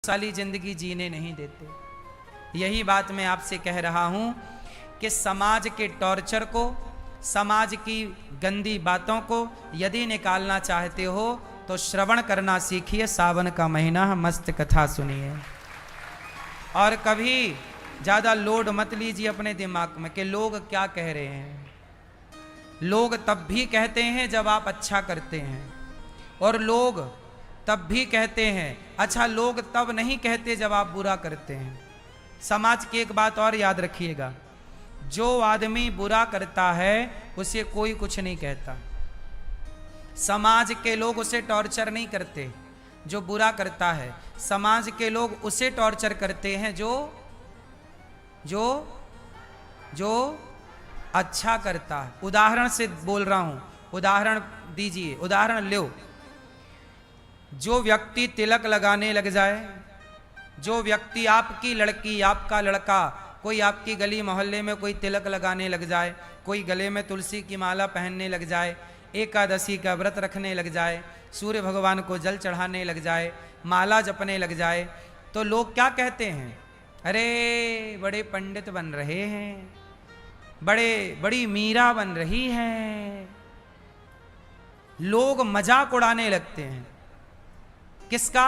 साली जिंदगी जीने नहीं देते। यही बात मैं आपसे कह रहा हूं कि समाज के टॉर्चर को, समाज की गंदी बातों को यदि निकालना चाहते हो तो श्रवण करना सीखिए। सावन का महीना है, मस्त कथा सुनिए और कभी ज़्यादा लोड मत लीजिए अपने दिमाग में कि लोग क्या कह रहे हैं। लोग तब भी कहते हैं जब आप अच्छा करते हैं, और लोग तब भी कहते हैं, अच्छा लोग तब नहीं कहते जब आप बुरा करते हैं। समाज की एक बात और याद रखिएगा, जो आदमी बुरा करता है उसे कोई कुछ नहीं कहता। समाज के लोग उसे टॉर्चर नहीं करते जो बुरा करता है, समाज के लोग उसे टॉर्चर करते हैं जो जो जो अच्छा करता है। उदाहरण से बोल रहा हूं, उदाहरण दीजिए, उदाहरण लो। जो व्यक्ति तिलक लगाने लग जाए, जो व्यक्ति, आपकी लड़की, आपका लड़का, कोई आपकी गली मोहल्ले में कोई तिलक लगाने लग जाए, कोई गले में तुलसी की माला पहनने लग जाए, एकादशी का व्रत रखने लग जाए, सूर्य भगवान को जल चढ़ाने लग जाए, माला जपने लग जाए, तो लोग क्या कहते हैं? अरे बड़े पंडित बन रहे हैं, बड़ी मीरा बन रही है। लोग मजाक उड़ाने लगते हैं। किसका?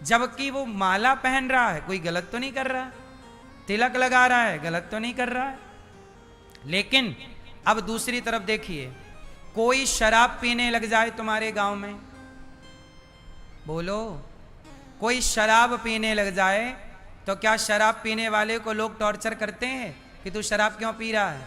जबकि वो माला पहन रहा है, कोई गलत तो नहीं कर रहा, तिलक लगा रहा है, गलत तो नहीं कर रहा है। लेकिन अब दूसरी तरफ देखिए, कोई शराब पीने लग जाए तुम्हारे गांव में, बोलो, कोई शराब पीने लग जाए तो क्या शराब पीने वाले को लोग टॉर्चर करते हैं कि तू शराब क्यों पी रहा है?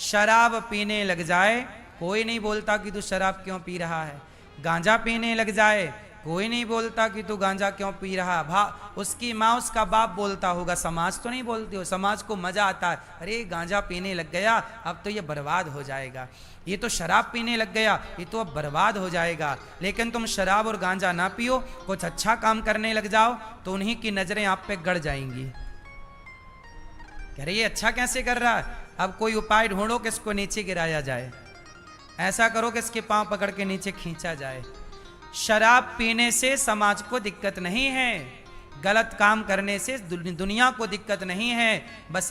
शराब पीने लग जाए कोई नहीं बोलता कि तू शराब क्यों पी रहा है। गांजा पीने लग जाए कोई नहीं बोलता कि तू गांजा क्यों पी रहा है। उसकी माँ, उसका बाप बोलता होगा, समाज तो नहीं बोलती हो। समाज को मजा आता है, अरे गांजा पीने लग गया, अब तो ये बर्बाद हो जाएगा, ये तो शराब पीने लग गया, ये तो अब बर्बाद हो जाएगा। लेकिन तुम शराब और गांजा ना पियो, कुछ अच्छा काम करने लग जाओ तो उन्हीं की नजरें आप पे गड़ जाएंगी। कह रहे ये अच्छा कैसे कर रहा है, अब कोई उपाय ढूंढो कि इसको नीचे गिराया जाए, ऐसा करो कि इसके पांव पकड़ के नीचे खींचा जाए। शराब पीने से समाज को दिक्कत नहीं है, गलत काम करने से दुनिया को दिक्कत नहीं है। बस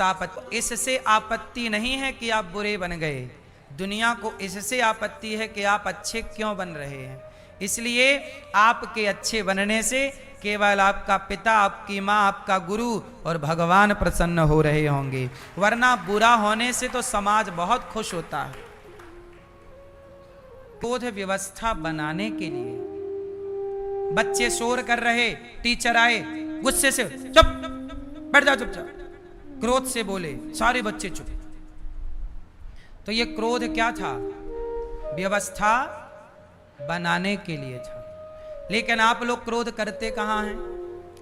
इससे आपत्ति नहीं है कि आप बुरे बन गए, दुनिया को इससे आपत्ति है कि आप अच्छे क्यों बन रहे हैं। इसलिए आपके अच्छे बनने से केवल आपका पिता, आपकी माँ, आपका गुरु और भगवान प्रसन्न हो रहे होंगे, वरना बुरा होने से तो समाज बहुत खुश होता है। क्रोध व्यवस्था बनाने के लिए बच्चे शोर कर रहे, टीचर आए, गुस्से से चुप बैठ जाओ, चुपचाप, क्रोध से बोले, सारे बच्चे चुप। तो ये क्रोध क्या था? व्यवस्था बनाने के लिए था। लेकिन आप लोग क्रोध करते कहाँ हैं?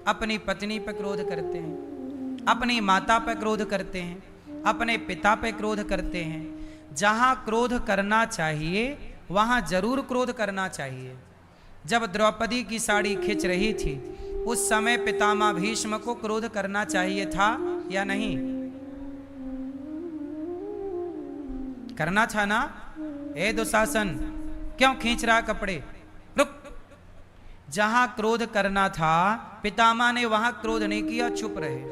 अपनी पत्नी पर क्रोध करते हैं, अपनी माता पर क्रोध करते हैं, अपने पिता पर क्रोध करते हैं। जहां क्रोध करना चाहिए वहां जरूर क्रोध करना चाहिए। जब द्रौपदी की साड़ी खिंच रही थी उस समय पितामह भीष्म को क्रोध करना चाहिए था या नहीं? करना था ना? ए दुशासन, क्यों खींच रहा कपड़े, रुक। जहां क्रोध करना था पितामह ने वहां क्रोध नहीं किया, चुप रहे।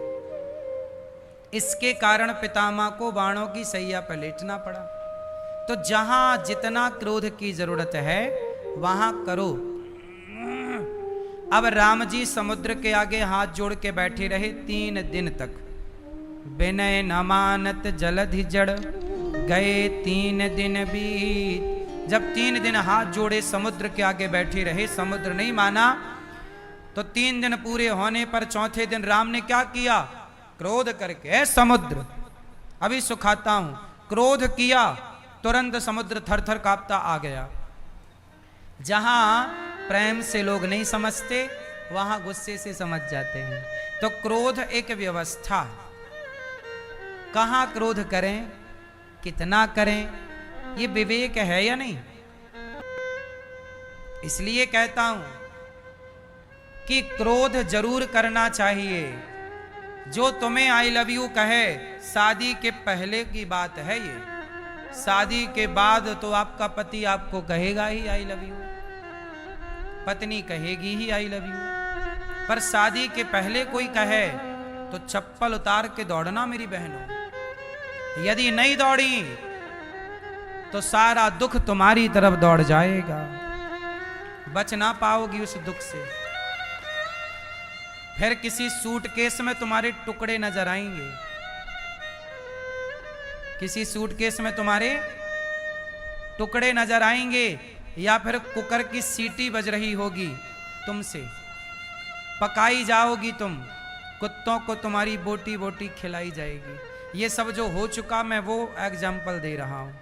इसके कारण पितामह को बाणों की सैया पर लेटना पड़ा। तो जहां जितना क्रोध की जरूरत है वहां करो। अब राम जी समुद्र के आगे हाथ जोड़ के बैठे रहे 3 दिन तक। विनय न मानत जलधि जड़, गए 3 दिन बीत। जब 3 दिन हाथ जोड़े समुद्र के आगे बैठे रहे, समुद्र नहीं माना, तो 3 दिन पूरे होने पर चौथे दिन राम ने क्या किया? क्रोध करके, समुद्र अभी सुखाता हूं, क्रोध किया, तुरंत समुद्र थर थर कांपता आ गया। जहां प्रेम से लोग नहीं समझते वहां गुस्से से समझ जाते हैं। तो क्रोध एक व्यवस्था है, कहां क्रोध करें, कितना करें, ये विवेक है या नहीं? इसलिए कहता हूं कि क्रोध जरूर करना चाहिए। जो तुम्हें आई लव यू कहे, शादी के पहले की बात है ये, शादी के बाद तो आपका पति आपको कहेगा ही आई लव यू, पत्नी कहेगी ही आई लव यू, पर शादी के पहले कोई कहे तो चप्पल उतार के दौड़ना मेरी बहनों। यदि नहीं दौड़ी तो सारा दुख तुम्हारी तरफ दौड़ जाएगा, बच ना पाओगी उस दुख से। फिर किसी सूटकेस में तुम्हारे टुकड़े नजर आएंगे, किसी सूटकेस में तुम्हारे टुकड़े नजर आएंगे, या फिर कुकर की सीटी बज रही होगी तुमसे, पकाई जाओगी तुम, कुत्तों को तुम्हारी बोटी बोटी खिलाई जाएगी। ये सब जो हो चुका मैं वो एग्जाम्पल दे रहा हूं।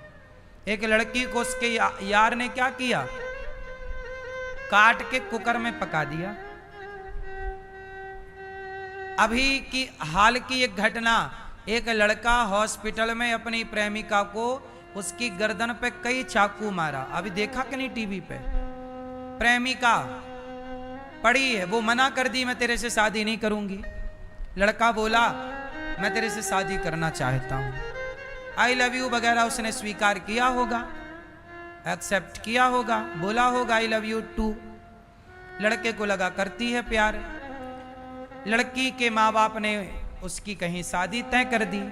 एक लड़की को उसके यार ने क्या किया, काट के कुकर में पका दिया। अभी की हाल की एक घटना, एक लड़का हॉस्पिटल में अपनी प्रेमिका को उसकी गर्दन पे कई चाकू मारा। अभी देखा कि नहीं टीवी पे? प्रेमिका पड़ी है, वो मना कर दी, मैं तेरे से शादी नहीं करूंगी। लड़का बोला मैं तेरे से शादी करना चाहता हूं, आई लव यू वगैरह उसने स्वीकार किया होगा, एक्सेप्ट किया होगा, बोला होगा आई लव यू टू। लड़के को लगा करती है प्यार। लड़की के माँ बाप ने उसकी कहीं शादी तय कर दी।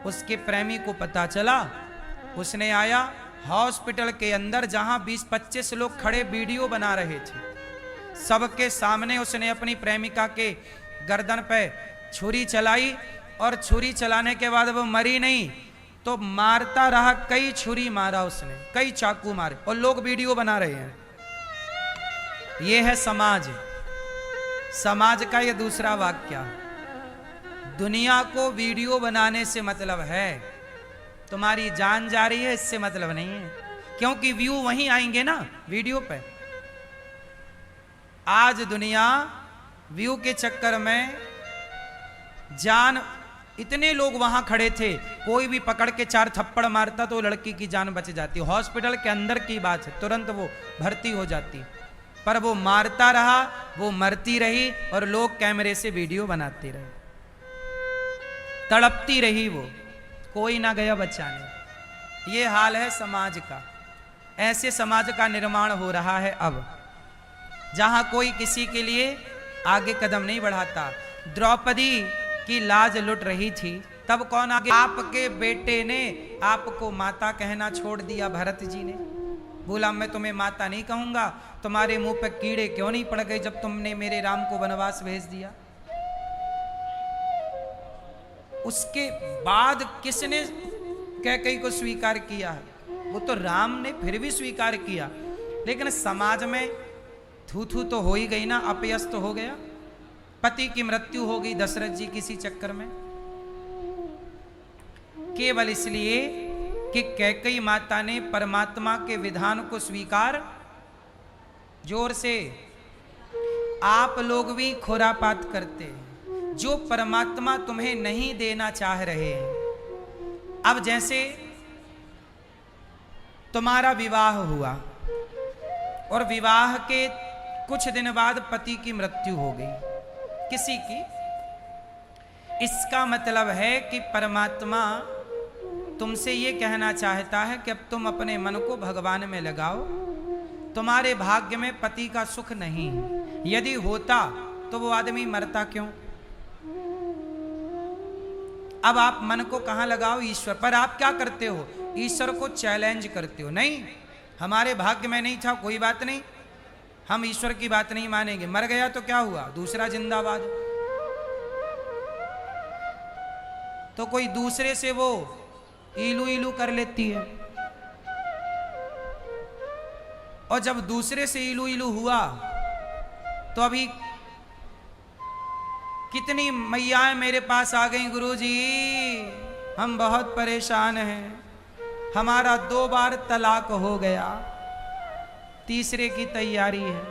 उसके प्रेमी को पता चला, उसने आया हॉस्पिटल के अंदर जहां 20-25 लोग खड़े वीडियो बना रहे थे, सबके सामने उसने अपनी प्रेमिका के गर्दन पे छुरी चलाई, और छुरी चलाने के बाद वो मरी नहीं तो मारता रहा, कई छुरी मारा उसने, कई चाकू मारे, और लोग वीडियो बना रहे हैं। ये है समाज। समाज का ये दूसरा वाक्य। दुनिया को वीडियो बनाने से मतलब है, तुम्हारी जान जा रही है इससे मतलब नहीं है, क्योंकि व्यू वहीं आएंगे ना वीडियो पे। आज दुनिया व्यू के चक्कर में जान, इतने लोग वहां खड़े थे, कोई भी पकड़ के 4 थप्पड़ मारता तो लड़की की जान बच जाती। हॉस्पिटल के अंदर की बात है, तुरंत वो भर्ती हो जाती, पर वो मारता रहा, वो मरती रही, और लोग कैमरे से वीडियो बनाते रहे, तड़पती रही वो, कोई ना गया बचाने। ये हाल है समाज का। ऐसे समाज का निर्माण हो रहा है अब, जहां कोई किसी के लिए आगे कदम नहीं बढ़ाता। द्रौपदी की लाज लुट रही थी, तब कौन आगे? आपके बेटे ने आपको माता कहना छोड़ दिया। भरत जी ने बोला मैं तुम्हें माता नहीं कहूंगा, तुम्हारे मुंह पे कीड़े क्यों नहीं पड़ गए जब तुमने मेरे राम को वनवास भेज दिया। उसके बाद किसने कैकेयी को स्वीकार किया है? वो तो राम ने फिर भी स्वीकार किया, लेकिन समाज में थू थू तो हो ही गई ना, अपयस्त हो गया। पति की मृत्यु हो गई दशरथ जी किसी चक्कर में, केवल इसलिए कि कैकेयी माता ने परमात्मा के विधान को स्वीकार। जोर से, आप लोग भी खुरापात करते हैं, जो परमात्मा तुम्हें नहीं देना चाह रहे हैं। अब जैसे तुम्हारा विवाह हुआ और विवाह के कुछ दिन बाद पति की मृत्यु हो गई किसी की, इसका मतलब है कि परमात्मा तुमसे ये कहना चाहता है कि अब तुम अपने मन को भगवान में लगाओ। तुम्हारे भाग्य में पति का सुख नहीं है, यदि होता तो वो आदमी मरता क्यों? अब आप मन को कहां लगाओ? ईश्वर पर। आप क्या करते हो? ईश्वर को चैलेंज करते हो। नहीं, हमारे भाग्य में नहीं था, कोई बात नहीं, हम ईश्वर की बात नहीं मानेंगे। मर गया तो क्या हुआ? दूसरा जिंदाबाद। तो कोई दूसरे से वो इलू इलू कर लेती है, और जब दूसरे से इलू इलू हुआ तो अभी कितनी मैयाएं मेरे पास आ गई, गुरुजी हम बहुत परेशान हैं, हमारा 2 बार तलाक हो गया, तीसरे की तैयारी है।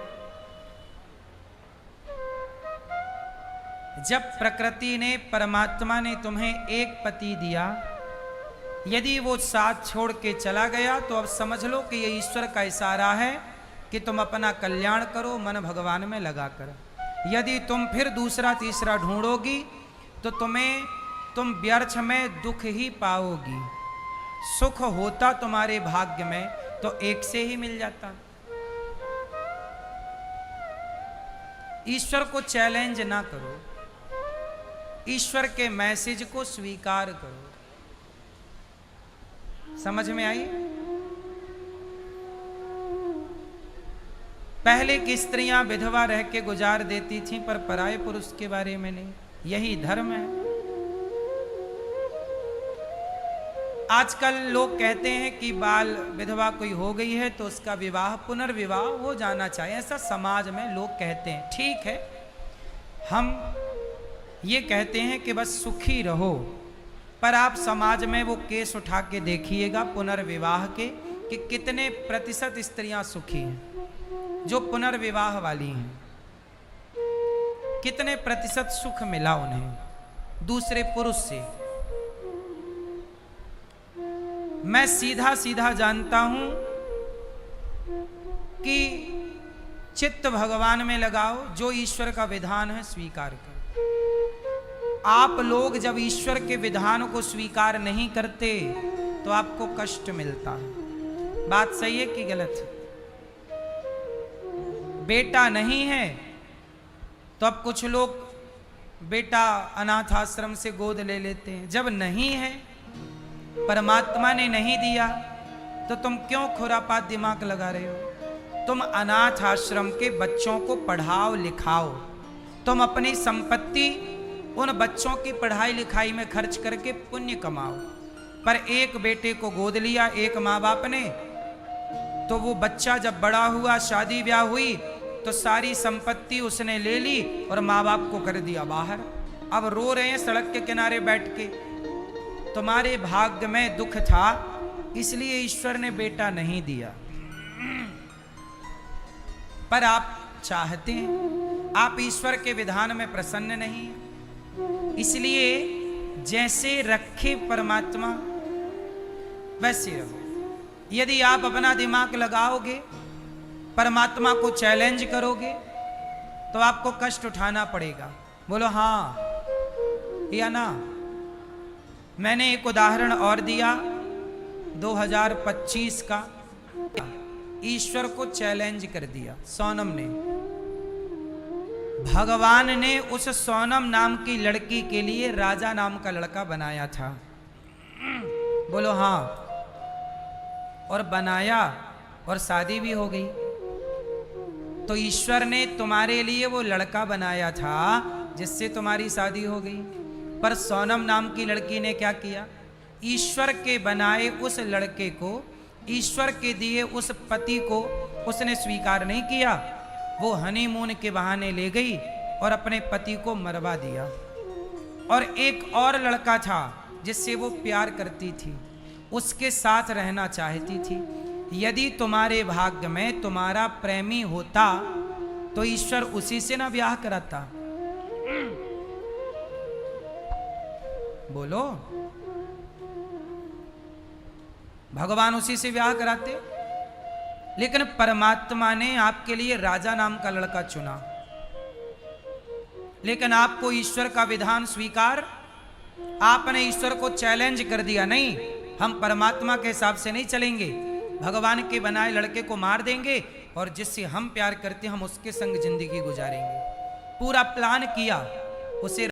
जब प्रकृति ने, परमात्मा ने तुम्हें एक पति दिया, यदि वो साथ छोड़ के चला गया तो अब समझ लो कि ये ईश्वर का इशारा है कि तुम अपना कल्याण करो मन भगवान में लगाकर। यदि तुम फिर दूसरा तीसरा ढूंढोगी तो तुम व्यर्थ में दुख ही पाओगी। सुख होता तुम्हारे भाग्य में तो एक से ही मिल जाता। ईश्वर को चैलेंज ना करो, ईश्वर के मैसेज को स्वीकार करो। समझ में आई? पहले की स्त्रियां विधवा रह के गुजार देती थीं, पर पराये पुरुष के बारे में नहीं। यही धर्म है। आजकल लोग कहते हैं कि बाल विधवा कोई हो गई है तो उसका विवाह पुनर्विवाह हो जाना चाहिए, ऐसा समाज में लोग कहते हैं। ठीक है, हम ये कहते हैं कि बस सुखी रहो, पर आप समाज में वो केस उठा के देखिएगा पुनर्विवाह के, कि कितने प्रतिशत स्त्रियां सुखी हैं जो पुनर्विवाह वाली हैं, कितने प्रतिशत सुख मिला उन्हें दूसरे पुरुष से। मैं सीधा सीधा जानता हूं कि चित्त भगवान में लगाओ, जो ईश्वर का विधान है स्वीकार करो। आप लोग जब ईश्वर के विधान को स्वीकार नहीं करते तो आपको कष्ट मिलता है। बात सही है कि गलत है? बेटा नहीं है तो अब कुछ लोग बेटा अनाथ आश्रम से गोद ले लेते हैं। जब नहीं है, परमात्मा ने नहीं दिया, तो तुम क्यों खुरापात दिमाग लगा रहे हो? तुम अनाथ आश्रम के बच्चों को पढ़ाओ लिखाओ, तुम अपनी संपत्ति उन बच्चों की पढ़ाई लिखाई में खर्च करके पुण्य कमाओ। पर एक बेटे को गोद लिया एक माँ बाप ने, तो वो बच्चा जब बड़ा हुआ, शादी ब्याह हुई, तो सारी संपत्ति उसने ले ली और माँ बाप को कर दिया बाहर। अब रो रहे हैं सड़क के किनारे बैठ के। तुम्हारे भाग्य में दुख था, इसलिए ईश्वर ने बेटा नहीं दिया। पर आप चाहते हैं, आप ईश्वर के विधान में प्रसन्न नहीं हैं, इसलिए जैसे रखे परमात्मा वैसे रहो। यदि आप अपना दिमाग लगाओगे, परमात्मा को चैलेंज करोगे, तो आपको कष्ट उठाना पड़ेगा। बोलो हाँ या ना? मैंने एक उदाहरण और दिया 2025 का। ईश्वर को चैलेंज कर दिया सोनम ने। भगवान ने उस सोनम नाम की लड़की के लिए राजा नाम का लड़का बनाया था। बोलो हाँ। और बनाया और शादी भी हो गई। तो ईश्वर ने तुम्हारे लिए वो लड़का बनाया था जिससे तुम्हारी शादी हो गई। पर सोनम नाम की लड़की ने क्या किया? ईश्वर के बनाए उस लड़के को, ईश्वर के दिए उस पति को उसने स्वीकार नहीं किया। वो हनीमून के बहाने ले गई और अपने पति को मरवा दिया। और एक और लड़का था जिससे वो प्यार करती थी, उसके साथ रहना चाहती थी। यदि तुम्हारे भाग्य में तुम्हारा प्रेमी होता तो ईश्वर उसी से ना ब्याह कराता? बोलो, भगवान उसी से ब्याह कराते। लेकिन परमात्मा ने आपके लिए राजा नाम का लड़का चुना। लेकिन आपको ईश्वर का विधान स्वीकार, आपने ईश्वर को चैलेंज कर दिया। नहीं, हम परमात्मा के हिसाब से नहीं चलेंगे, भगवान के बनाए लड़के को मार देंगे और जिससे हम प्यार करते हम उसके संग जिंदगी गुजारेंगे। पूरा प्लान किया, उसे